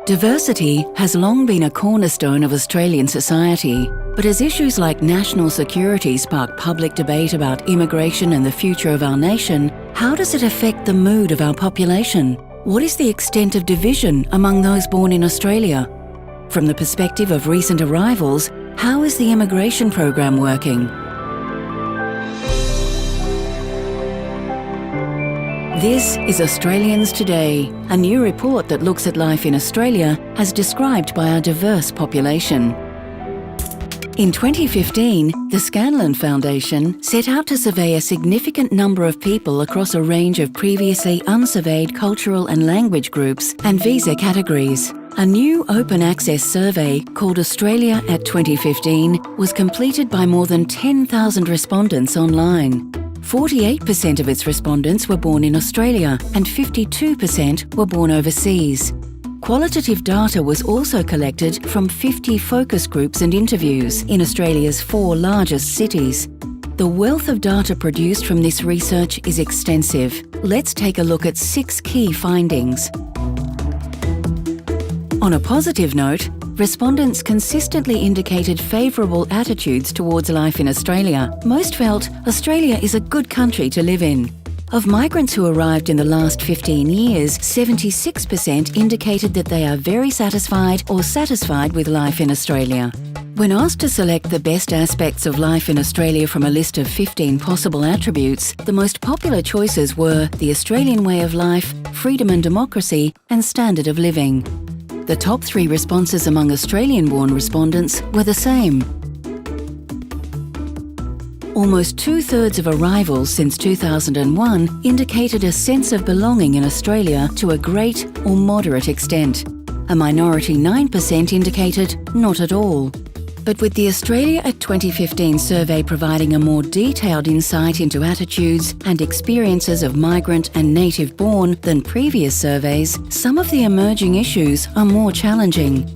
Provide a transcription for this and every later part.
Diversity has long been a cornerstone of Australian society, but as issues like national security spark public debate about immigration and the future of our nation, how does it affect the mood of our population? What is the extent of division among those born in Australia? From the perspective of recent arrivals, how is the immigration program working? This is Australians Today, a new report that looks at life in Australia as described by our diverse population. In 2015, the Scanlon Foundation set out to survey a significant number of people across a range of previously unsurveyed cultural and language groups and visa categories. A new open access survey called Australia at 2015 was completed by more than 10,000 respondents online. 48% of its respondents were born in Australia and 52% were born overseas. Qualitative data was also collected from 50 focus groups and interviews in Australia's 4 largest cities. The wealth of data produced from this research is extensive. Let's take a look at 6 key findings. On a positive note, respondents consistently indicated favourable attitudes towards life in Australia. Most felt Australia is a good country to live in. Of migrants who arrived in the last 15 years, 76% indicated that they are very satisfied or satisfied with life in Australia. When asked to select the best aspects of life in Australia from a list of 15 possible attributes, the most popular choices were the Australian way of life, freedom and democracy, and standard of living. The top 3 responses among Australian-born respondents were the same. Almost 2/3 of arrivals since 2001 indicated a sense of belonging in Australia to a great or moderate extent. A minority 9% indicated not at all. But with the Australia at 2015 survey providing a more detailed insight into attitudes and experiences of migrant and native-born than previous surveys, some of the emerging issues are more challenging.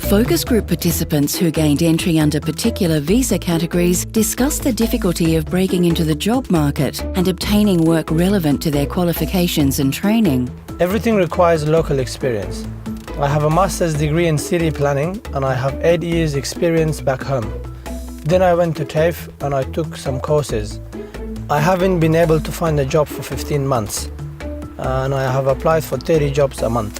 Focus group participants who gained entry under particular visa categories discussed the difficulty of breaking into the job market and obtaining work relevant to their qualifications and training. Everything requires local experience. I have a master's degree in city planning and I have 8 years experience back home. Then I went to TAFE and I took some courses. I haven't been able to find a job for 15 months and I have applied for 30 jobs a month.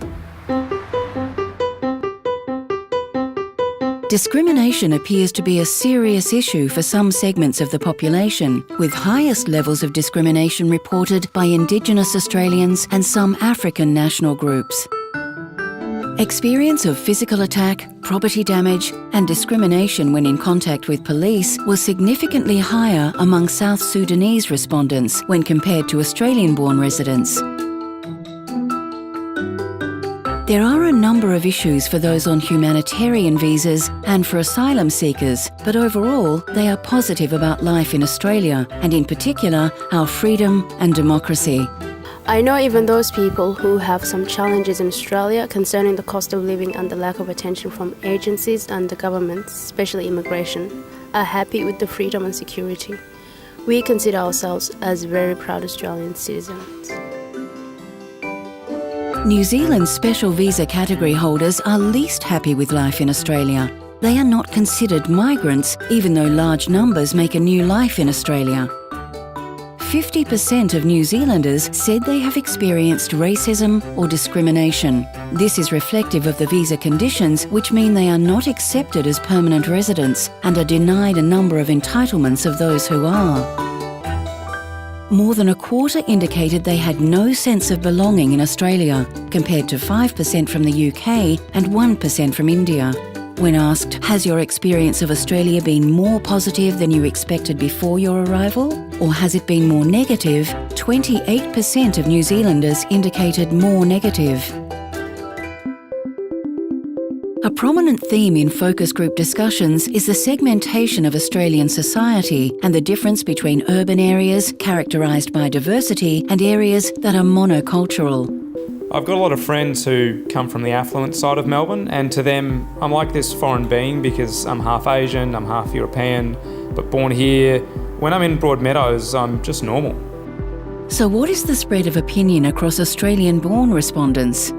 Discrimination appears to be a serious issue for some segments of the population, with highest levels of discrimination reported by Indigenous Australians and some African national groups. Experience of physical attack, property damage and discrimination when in contact with police was significantly higher among South Sudanese respondents when compared to Australian-born residents. There are a number of issues for those on humanitarian visas and for asylum seekers, but overall they are positive about life in Australia and in particular our freedom and democracy. I know even those people who have some challenges in Australia concerning the cost of living and the lack of attention from agencies and the governments, especially immigration, are happy with the freedom and security. We consider ourselves as very proud Australian citizens. New Zealand's special visa category holders are least happy with life in Australia. They are not considered migrants, even though large numbers make a new life in Australia. 50% of New Zealanders said they have experienced racism or discrimination. This is reflective of the visa conditions, which mean they are not accepted as permanent residents and are denied a number of entitlements of those who are. More than a quarter indicated they had no sense of belonging in Australia, compared to 5% from the UK and 1% from India. When asked, has your experience of Australia been more positive than you expected before your arrival? Or has it been more negative? 28% of New Zealanders indicated more negative. A prominent theme in focus group discussions is the segmentation of Australian society and the difference between urban areas characterised by diversity and areas that are monocultural. I've got a lot of friends who come from the affluent side of Melbourne, and to them I'm like this foreign being because I'm half Asian, I'm half European, but born here. When I'm in Broadmeadows, I'm just normal. So what is the spread of opinion across Australian-born respondents?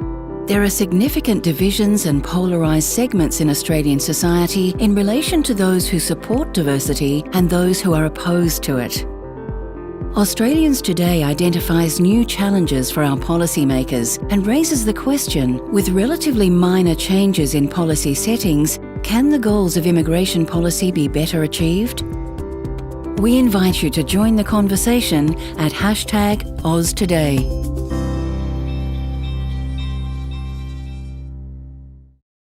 There are significant divisions and polarised segments in Australian society in relation to those who support diversity and those who are opposed to it. Australians Today identifies new challenges for our policymakers and raises the question, with relatively minor changes in policy settings, can the goals of immigration policy be better achieved? We invite you to join the conversation at #AusToday.